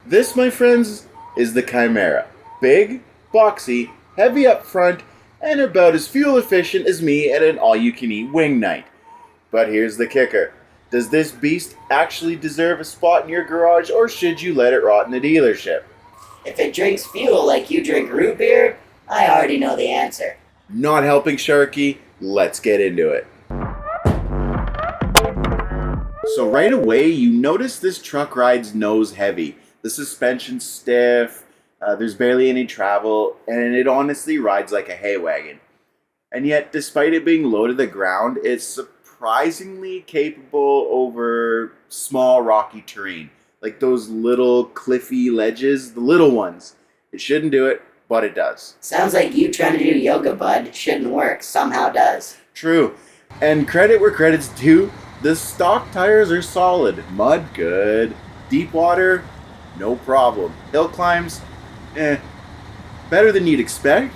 This, my friends, is the Chimera. Big, boxy, heavy up front, and about as fuel efficient as me at an all-you-can-eat wing night. But here's the kicker. Does this beast actually deserve a spot in your garage, or should you let it rot in the dealership? If it drinks fuel like you drink root beer, I already know the answer. Not helping, Sharky. Let's get into it. So right away, you notice this truck rides nose heavy. The suspension's stiff, there's barely any travel, and it honestly rides like a hay wagon. And yet, despite it being low to the ground, it's surprisingly capable over small rocky terrain. Like those little cliffy ledges, the little ones. It shouldn't do it, but it does. Sounds like you trying to do yoga, bud. It shouldn't work. Somehow does. True. And credit where credit's due, the stock tires are solid. Mud, good. Deep water, no problem. Hill climbs, better than you'd expect.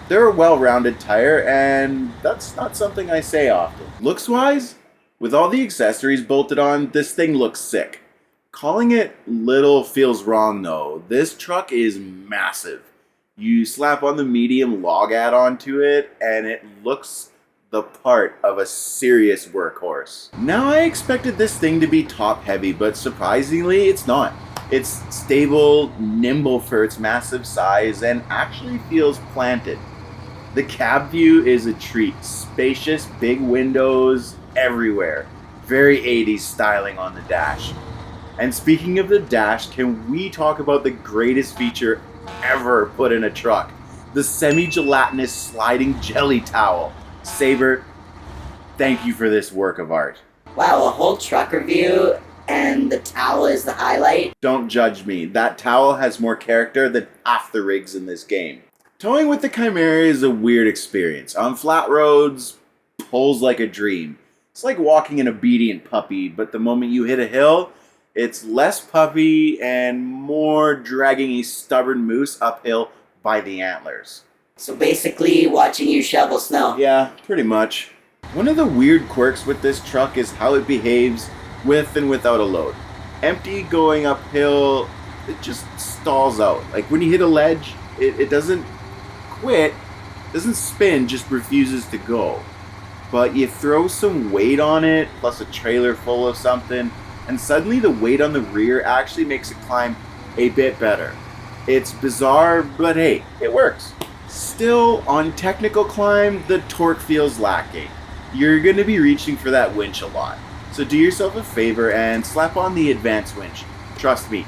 They're a well-rounded tire, and that's not something I say often. Looks-wise, with all the accessories bolted on, this thing looks sick. Calling it little feels wrong, though. This truck is massive. You slap on the medium log add-on to it, and it looks the part of a serious workhorse. Now, I expected this thing to be top-heavy, but surprisingly, it's not. It's stable, nimble for its massive size, and actually feels planted. The cab view is a treat. Spacious, big windows everywhere. Very 80s styling on the dash. And speaking of the dash, can we talk about the greatest feature ever put in a truck? The semi-gelatinous sliding jelly towel. Saber, thank you for this work of art. Wow, a whole truck review and the towel is the highlight? Don't judge me. That towel has more character than half the rigs in this game. Towing with the Chimera is a weird experience. On flat roads, pulls like a dream. It's like walking an obedient puppy, but the moment you hit a hill, it's less puppy and more dragging a stubborn moose uphill by the antlers. So basically, watching you shovel snow. Yeah, pretty much. One of the weird quirks with this truck is how it behaves with and without a load. Empty going uphill, it just stalls out. Like when you hit a ledge, it doesn't quit, doesn't spin, just refuses to go. But you throw some weight on it, plus a trailer full of something, and suddenly the weight on the rear actually makes it climb a bit better. It's bizarre, but hey, it works. Still, on technical climb, the torque feels lacking. You're going to be reaching for that winch a lot. So do yourself a favor and slap on the advanced winch. Trust me,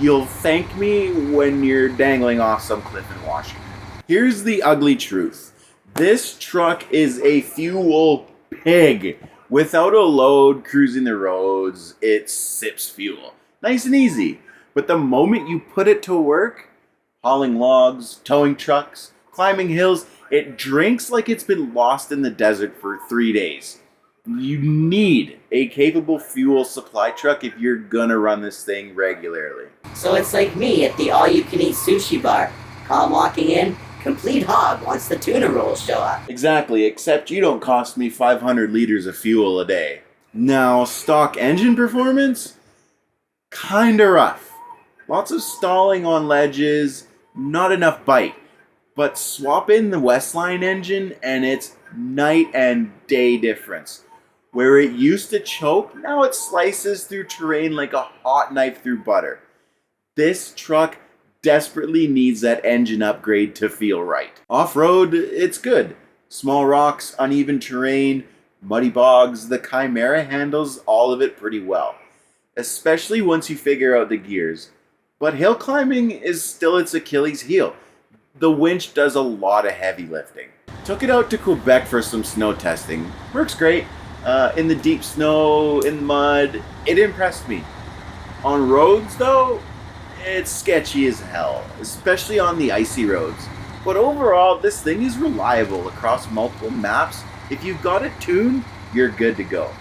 you'll thank me when you're dangling off some cliff in Washington. Here's the ugly truth. This truck is a fuel pig. Without a load cruising the roads, it sips fuel. Nice and easy. But the moment you put it to work, hauling logs, towing trucks, climbing hills, it drinks like it's been lost in the desert for 3 days. You need a capable fuel supply truck if you're gonna run this thing regularly. So it's like me at the all-you-can-eat sushi bar. Calm walking in, complete hog once the tuna rolls show up. Exactly, except you don't cost me 500 liters of fuel a day. Now, stock engine performance? Kinda rough. Lots of stalling on ledges, not enough bite. But swap in the Westline engine and it's night and day difference. Where it used to choke, now it slices through terrain like a hot knife through butter. This truck desperately needs that engine upgrade to feel right. Off-road, it's good. Small rocks, uneven terrain, muddy bogs, the Chimera handles all of it pretty well. Especially once you figure out the gears. But hill climbing is still its Achilles heel. The winch does a lot of heavy lifting. Took it out to Quebec for some snow testing. Works great. In the deep snow, in the mud, it impressed me. On roads though, it's sketchy as hell, especially on the icy roads. But overall, this thing is reliable across multiple maps. If you've got it tuned, you're good to go.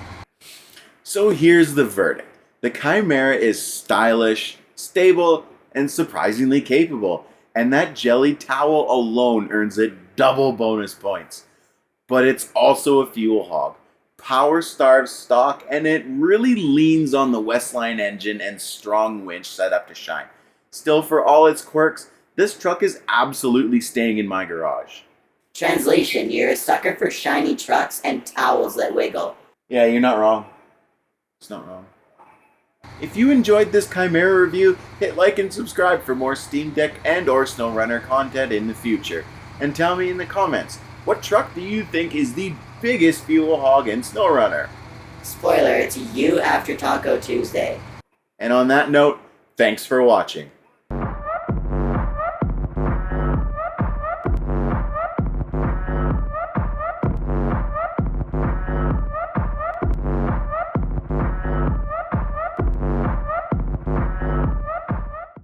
So here's the verdict. The Chimera is stylish, stable, and surprisingly capable. And that jelly towel alone earns it double bonus points. But it's also a fuel hog. Power-starved stock, and it really leans on the Westline engine and strong winch set up to shine. Still, for all its quirks, this truck is absolutely staying in my garage. Translation, you're a sucker for shiny trucks and towels that wiggle. Yeah, you're not wrong. It's not wrong. If you enjoyed this Chimera review, hit like and subscribe for more Steam Deck and or SnowRunner content in the future. And tell me in the comments, what truck do you think is the biggest fuel hog in SnowRunner? Spoiler, it's you after Taco Tuesday. And on that note, thanks for watching.